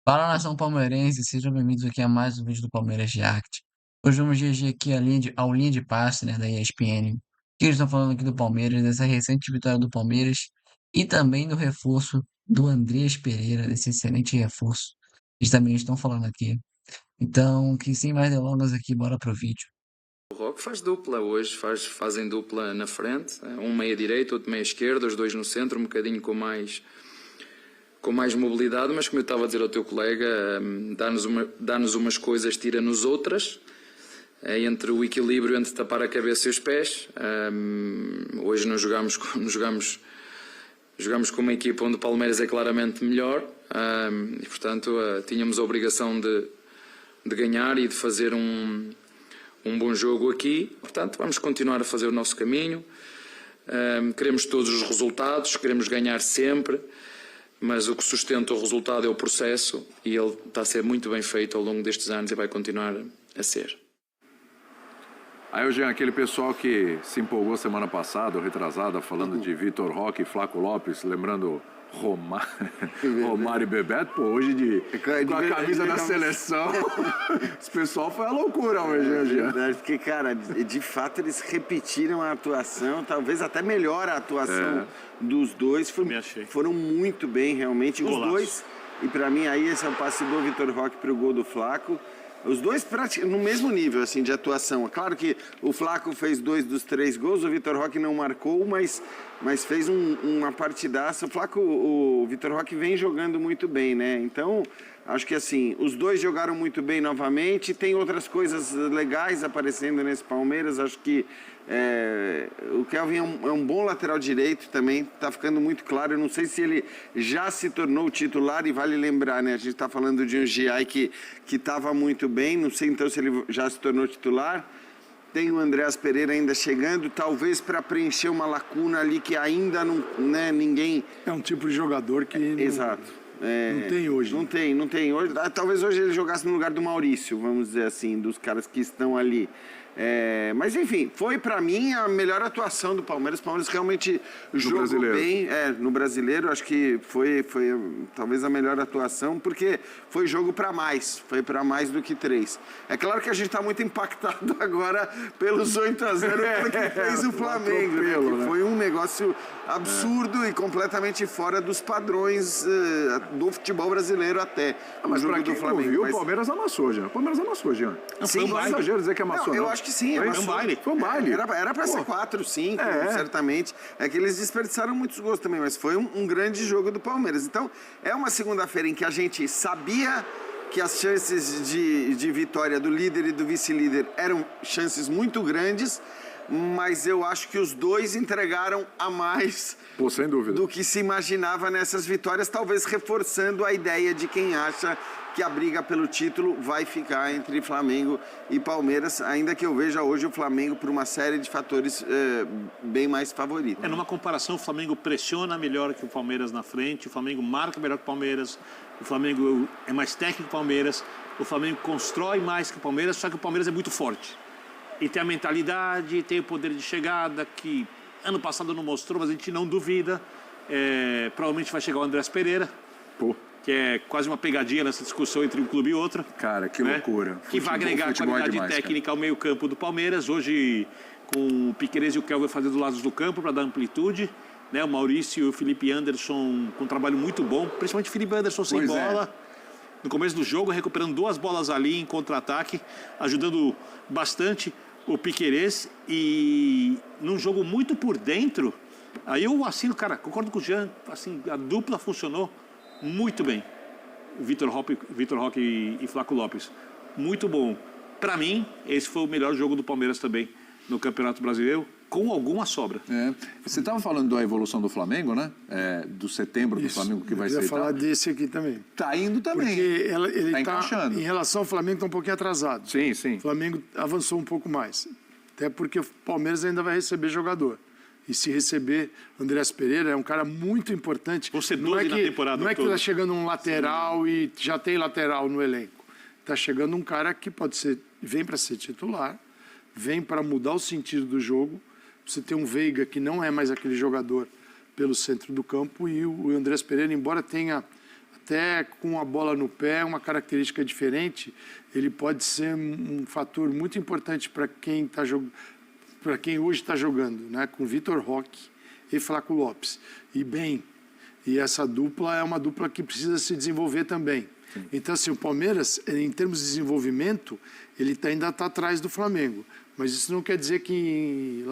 Fala, nação palmeirense, sejam bem-vindos aqui a mais um vídeo do Palmeiras React. Hoje vamos reagir aqui ao linha de passe, né, da ESPN, que eles estão falando aqui do Palmeiras, dessa recente vitória do Palmeiras e também do reforço do Andreas Pereira, desse excelente reforço. Eles também estão falando aqui. Então, que sem mais delongas aqui, bora pro vídeo. O Roque faz dupla hoje, fazem dupla na frente, um meia direita, outro meia esquerda, os dois no centro, um bocadinho com mais mobilidade, mas como eu estava a dizer ao teu colega, dá-nos umas coisas, tira-nos outras, entre o equilíbrio entre tapar a cabeça e os pés. Hoje não jogamos com uma equipa onde o Palmeiras é claramente melhor, e portanto tínhamos a obrigação de ganhar e de fazer um bom jogo aqui. Portanto, vamos continuar a fazer o nosso caminho. Queremos todos os resultados, queremos ganhar sempre, mas o que sustenta o resultado é o processo e ele está a ser muito bem feito ao longo destes anos e vai continuar a ser. Aí, Jean, aquele pessoal que se empolgou semana passada, ou retrasada, falando de Vitor Roque e Flaco Lopes, lembrando Romário e Bebeto, pô, hoje com a camisa da seleção, esse pessoal foi a loucura hoje, né, Jean? Porque, cara, de fato eles repetiram a atuação, talvez até melhor a atuação dos dois, foram muito bem realmente, os dois, e pra mim aí esse é o passe do Vitor Roque pro gol do Flaco. Os dois no mesmo nível assim, de atuação. É claro que o Flaco fez 2 dos 3 gols, o Vitor Roque não marcou, mas fez uma partidaça. O Vitor Roque vem jogando muito bem, né? Então, acho que assim, os dois jogaram muito bem novamente. Tem outras coisas legais aparecendo nesse Palmeiras. Acho que o Kelvin é um bom lateral direito também, tá ficando muito claro. Eu não sei se ele já se tornou titular, e vale lembrar, né? A gente tá falando de um Giai que estava muito bem, não sei então se ele já se tornou titular. Tem o Andreas Pereira ainda chegando, talvez para preencher uma lacuna ali que ainda não, né, ninguém... É um tipo de jogador que Exato. Não tem hoje. Não tem hoje. Talvez hoje ele jogasse no lugar do Maurício, vamos dizer assim, dos caras que estão ali. Mas enfim, foi pra mim a melhor atuação do Palmeiras. O Palmeiras realmente jogou bem no Brasileiro. Acho que foi talvez a melhor atuação, porque foi jogo pra mais, foi pra mais do que 3. É claro que a gente tá muito impactado agora pelos 8-0 que fez o Flamengo, né? Que foi um negócio absurdo e completamente fora dos padrões do futebol brasileiro até. Mas pra quem não viu, o Palmeiras amassou, Jean. O Palmeiras amassou, Jean. Sim, não é exagero dizer que amassou, eu acho que sim. Foi um baile. Foi um baile. Era pra ser 4, 5, certamente. É que eles desperdiçaram muitos gols também, mas foi um grande jogo do Palmeiras. Então, é uma segunda-feira em que a gente sabia que as chances de vitória do líder e do vice-líder eram chances muito grandes, mas eu acho que os dois entregaram a mais sem dúvida, do que se imaginava nessas vitórias, talvez reforçando a ideia de quem acha que a briga pelo título vai ficar entre Flamengo e Palmeiras, ainda que eu veja hoje o Flamengo por uma série de fatores bem mais favorito. Numa comparação, o Flamengo pressiona melhor que o Palmeiras na frente, o Flamengo marca melhor que o Palmeiras, o Flamengo é mais técnico que o Palmeiras, o Flamengo constrói mais que o Palmeiras, só que o Palmeiras é muito forte. E tem a mentalidade, tem o poder de chegada, que ano passado não mostrou, mas a gente não duvida. Provavelmente vai chegar o Andreas Pereira, que é quase uma pegadinha nessa discussão entre um clube e outro. Cara, que loucura. Que vai agregar qualidade técnica ao meio-campo do Palmeiras. Hoje, com o Piquerez e o Kelvin fazendo lados do campo para dar amplitude. Né? O Maurício e o Felipe Anderson com um trabalho muito bom, principalmente o Felipe Anderson sem bola. No começo do jogo, recuperando 2 bolas ali em contra-ataque, ajudando bastante o Piquerez. E num jogo muito por dentro, aí eu assino, cara, concordo com o Jean, assim, a dupla funcionou muito bem. Vitor Roque e Flaco Lopes. Muito bom. Para mim, esse foi o melhor jogo do Palmeiras também no Campeonato Brasileiro, com alguma sobra. Você estava falando da evolução do Flamengo, né? Do setembro do Flamengo que vai ser. Eu ia falar desse aqui também. Tá indo também. Porque ele tá encaixando. Em relação ao Flamengo, está um pouquinho atrasado. Sim, sim. O Flamengo avançou um pouco mais. Até porque o Palmeiras ainda vai receber jogador. E se receber, Andreas Pereira é um cara muito importante. Você não é que está chegando um lateral e já tem lateral no elenco. Está chegando um cara que vem para ser titular, vem para mudar o sentido do jogo. Você tem um Veiga que não é mais aquele jogador pelo centro do campo, e o Andreas Pereira, embora tenha até com a bola no pé, uma característica diferente, ele pode ser um fator muito importante para quem para quem hoje está jogando, né? Com Vitor Roque e Flaco Lopes. E essa dupla é uma dupla que precisa se desenvolver também. Sim. Então, assim, o Palmeiras, em termos de desenvolvimento, ele ainda está atrás do Flamengo. Mas isso não quer dizer que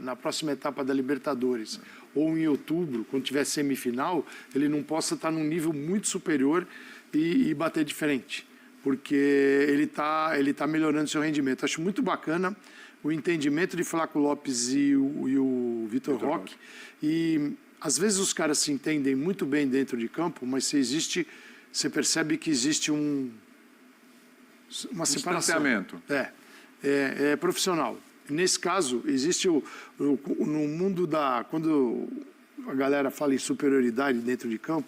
na próxima etapa da Libertadores, ou em outubro, quando tiver semifinal, ele não possa estar num nível muito superior e bater de frente. Porque ele tá melhorando seu rendimento. Acho muito bacana o entendimento de Flaco Lopes e o Vitor Roque. E às vezes os caras se entendem muito bem dentro de campo, mas você percebe que existe uma separação. Distanciamento. É profissional. Nesse caso, existe no mundo quando a galera fala em superioridade dentro de campo,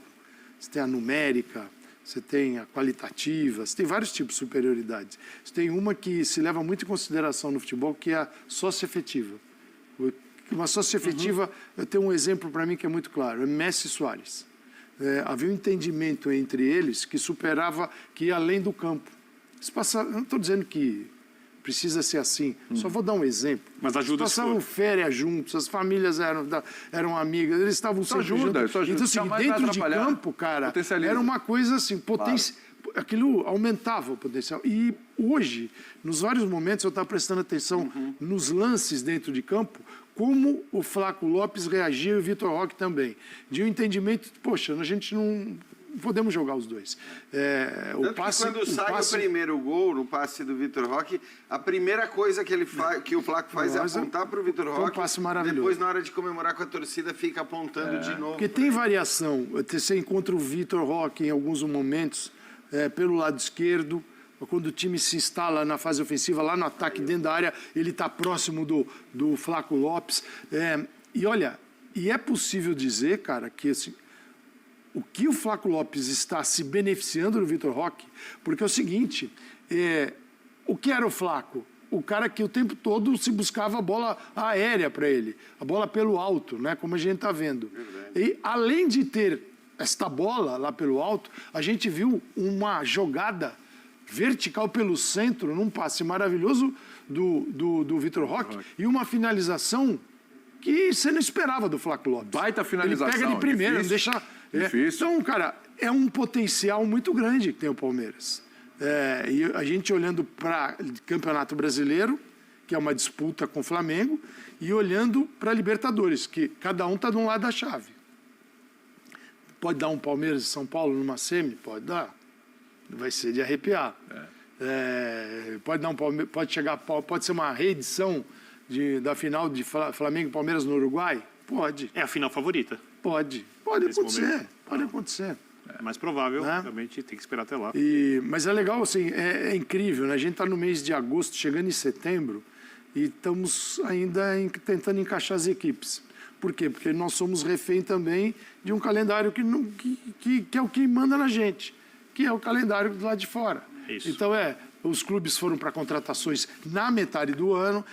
você tem a numérica, você tem a qualitativa, você tem vários tipos de superioridade. Você tem uma que se leva muito em consideração no futebol, que é a sócio-efetiva. Uma sócio-efetiva, eu tenho um exemplo para mim que é muito claro, é Messi e Suárez. Havia um entendimento entre eles que ia além do campo. Eu não estou dizendo que precisa ser assim, só vou dar um exemplo. Mas ajuda. Eles passavam férias juntos, as famílias eram amigas, eles estavam sempre juntos. Isso ajuda. Então, assim, dentro de campo, cara, era uma coisa assim, aquilo aumentava o potencial. E hoje, nos vários momentos, eu estava prestando atenção nos lances dentro de campo, como o Flaco Lopes reagia e o Vitor Roque também. De um entendimento, poxa, a gente não podemos jogar os dois. Quando sai o primeiro gol no passe do Vitor Roque, a primeira coisa que o Flaco faz é apontar para o Vitor Roque. Um passe maravilhoso. Depois, na hora de comemorar com a torcida, fica apontando de novo. Porque tem variação. Você encontra o Vitor Roque em alguns momentos pelo lado esquerdo. Quando o time se instala na fase ofensiva, lá no ataque dentro da área, ele está próximo do Flaco Lopes. E olha, é possível dizer, cara, que assim, o que o Flaco Lopes está se beneficiando do Vitor Roque, porque é o seguinte, o que era o Flaco? O cara que o tempo todo se buscava a bola aérea para ele, a bola pelo alto, né, como a gente está vendo. E além de ter esta bola lá pelo alto, a gente viu uma jogada vertical pelo centro, num passe maravilhoso do Vitor Roque, e uma finalização que você não esperava do Flaco Lopes. Baita finalização. Ele pega de primeira, difícil, não deixa... Difícil. Então, cara, é um potencial muito grande que tem o Palmeiras. E a gente olhando para o Campeonato Brasileiro, que é uma disputa com o Flamengo, e olhando para a Libertadores, que cada um está de um lado da chave. Pode dar um Palmeiras e São Paulo numa semi? Pode dar. Vai ser de arrepiar. Pode ser uma reedição da final de Flamengo e Palmeiras no Uruguai? Pode. É a final favorita. Pode acontecer. Pode acontecer. É mais provável, realmente tem que esperar até lá. Mas é legal, assim, é incrível, né? A gente está no mês de agosto, chegando em setembro, e estamos ainda tentando encaixar as equipes. Por quê? Porque nós somos refém também de um calendário que é o que manda na gente, que é o calendário do lado de fora. Isso. Então, os clubes foram para contratações na metade do ano.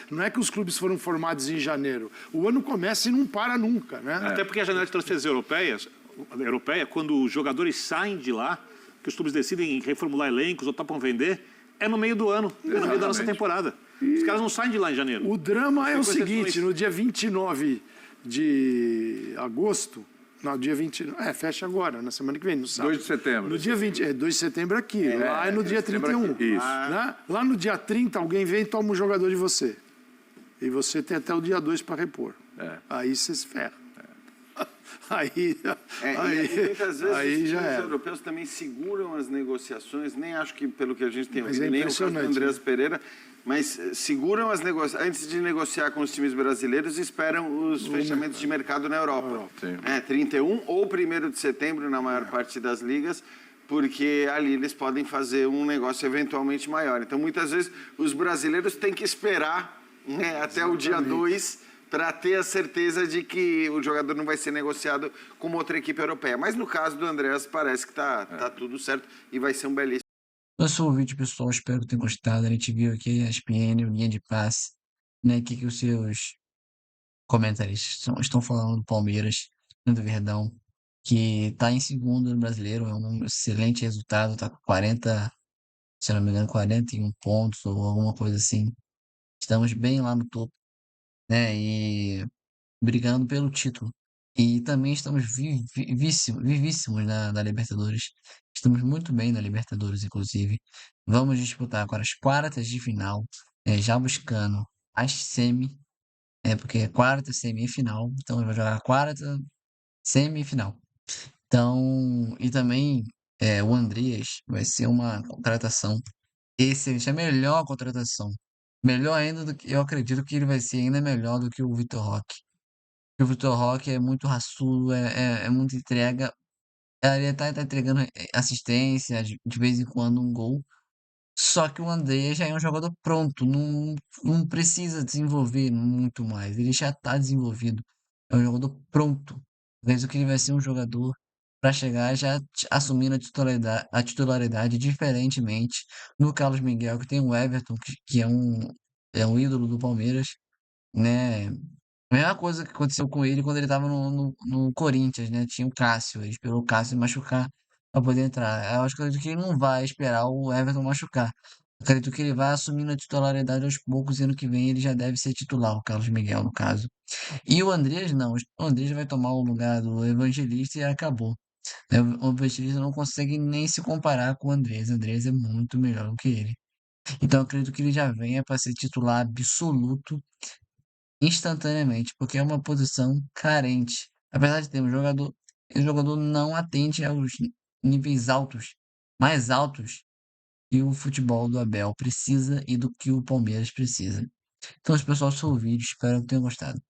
Não é que os clubes foram formados em janeiro. O ano começa e não para nunca, né? Até porque a janela de transferências europeia, quando os jogadores saem de lá, que os clubes decidem reformular elencos ou topam vender, é no meio do ano, no meio da nossa temporada. Os caras não saem de lá em janeiro. O drama é o seguinte, no dia 29 de agosto... No dia 20... fecha agora, na semana que vem, no sábado. 2 de setembro. No dia 20... 2 de setembro aqui. Lá é no dia 31. Isso. Né? Lá no dia 30, alguém vem e toma um jogador de você. E você tem até o dia 2 para repor. Aí você se ferra. E muitas vezes os já times europeus também seguram as negociações, nem acho que pelo que a gente tem ouvido, nem o caso do Andreas Pereira, mas seguram as negociações, antes de negociar com os times brasileiros, esperam os fechamentos de mercado na Europa. 31 ou 1º de setembro na maior parte das ligas, porque ali eles podem fazer um negócio eventualmente maior. Então, muitas vezes, os brasileiros têm que esperar até o dia 2 para ter a certeza de que o jogador não vai ser negociado com uma outra equipe europeia. Mas no caso do Andreas, parece que tá tudo certo e vai ser um belíssimo. Gostou do vídeo, pessoal? Espero que tenham gostado. A gente viu aqui a ESPN, o linha de passe, né? O que os seus comentaristas estão falando do Palmeiras, do Verdão. que tá em segundo no Brasileiro, é um excelente resultado, tá com 40, se eu não me engano, 41 pontos ou alguma coisa assim. Estamos bem lá no topo, né? E brigando pelo título. E também estamos vivíssimos na Libertadores. Estamos muito bem na Libertadores, inclusive. Vamos disputar agora as quartas de final, já buscando as semi, porque é quarta, semi e final. Então, vai jogar a quarta, semi e final. Então, e também o Andreas vai ser uma contratação excelente, a melhor contratação. Melhor ainda do que eu acredito que ele vai ser ainda melhor do que o Vitor Roque. O Vitor Roque é muito raçudo, é muito entrega. Ele tá entregando assistência, de vez em quando um gol. Só que o André já é um jogador pronto, não precisa desenvolver muito mais. Ele já está desenvolvido. É um jogador pronto. Vejo que ele vai ser um jogador para chegar já assumindo a titularidade diferentemente no Carlos Miguel, que tem o Everton, que é um ídolo do Palmeiras, né? A mesma coisa que aconteceu com ele quando ele estava no Corinthians, né? Tinha o Cássio, ele esperou o Cássio machucar para poder entrar. Eu acho que acredito que ele não vai esperar o Everton machucar. Acredito que ele vai assumindo a titularidade aos poucos e ano que vem ele já deve ser titular, o Carlos Miguel, no caso. E o Andrés, não. O Andrés vai tomar o lugar do Evangelista e acabou. O Evangelista não consegue nem se comparar com o Andrés. O Andrés é muito melhor do que ele. Então eu acredito que ele já venha para ser titular absoluto instantaneamente, porque é uma posição carente. Apesar de ter um jogador, esse jogador não atende aos níveis altos, mais altos que o futebol do Abel precisa e do que o Palmeiras precisa. Então, esse pessoal, seu vídeo, espero que tenham gostado.